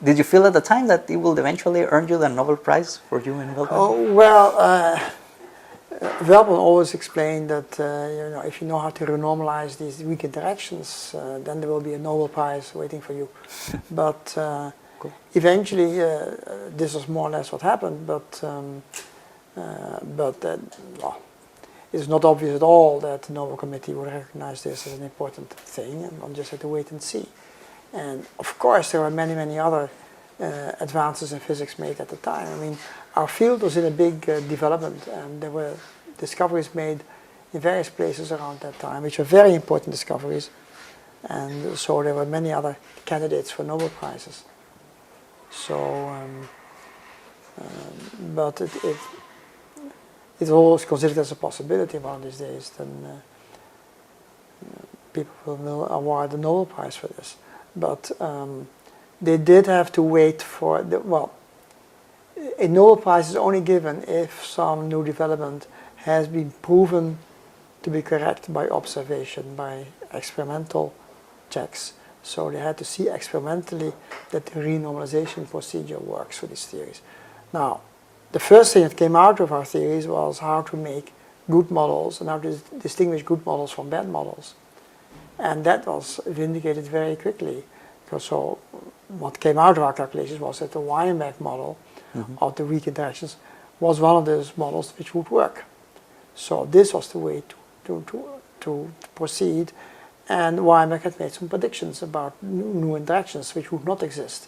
Did you feel at the time that it will eventually earn you the Nobel Prize for human development? Oh, well, Weltman always explained that if you know how to renormalize these weak interactions, then there will be a Nobel Prize waiting for you. But Cool. eventually, this was more or less what happened. But it's not obvious at all that the Nobel Committee would recognize this as an important thing, and one just had to wait and see. And of course, there were many, many other advances in physics made at the time. I mean, our field was in a big development, and there were discoveries made in various places around that time, which were very important discoveries. And so there were many other candidates for Nobel Prizes. So, but it's always considered as a possibility one of these days. Then people will award the Nobel Prize for this. But they did have to wait for a Nobel Prize is only given if some new development has been proven to be correct by observation, by experimental checks. So they had to see experimentally that the renormalization procedure works for these theories. Now, the first thing that came out of our theories was how to make good models and how to distinguish good models from bad models. And that was vindicated very quickly. So what came out of our calculations was that the Weinberg model of the weak interactions was one of those models which would work. So this was the way to proceed. And Weinberg had made some predictions about new interactions which would not exist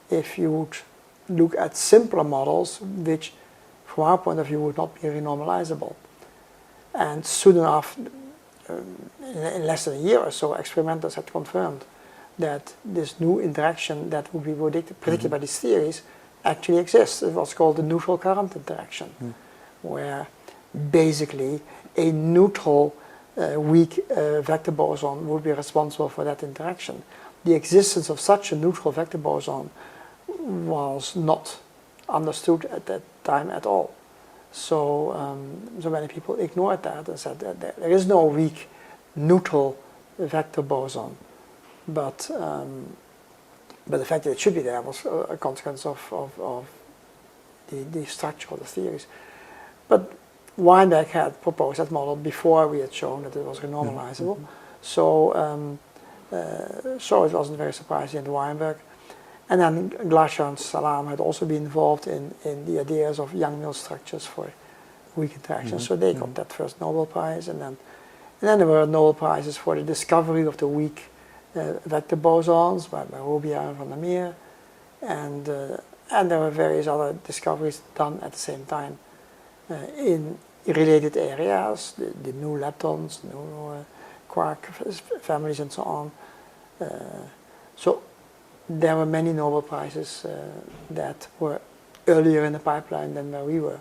if you would look at simpler models which, from our point of view, would not be renormalizable. And soon enough, in less than a year or so, experimenters had confirmed that this new interaction that would be predicted by these theories actually exists. It was called the neutral current interaction, where basically a neutral weak vector boson would be responsible for that interaction. The existence of such a neutral vector boson was not understood at that time at all. So, so many people ignored that and said that there is no weak neutral vector boson. But the fact that it should be there was a consequence of the structure of the theories. But Weinberg had proposed that model before we had shown that it was renormalizable. So, so it wasn't very surprising in Weinberg. And then Glascher and Salam had also been involved in the ideas of Young-Mills structures for weak interactions. So they got that first Nobel Prize, and then there were Nobel Prizes for the discovery of the weak vector bosons by Robia and Van der Meer, and there were various other discoveries done at the same time in related areas, the new leptons, new quark families, and so on. So there were many Nobel Prizes that were earlier in the pipeline than where we were.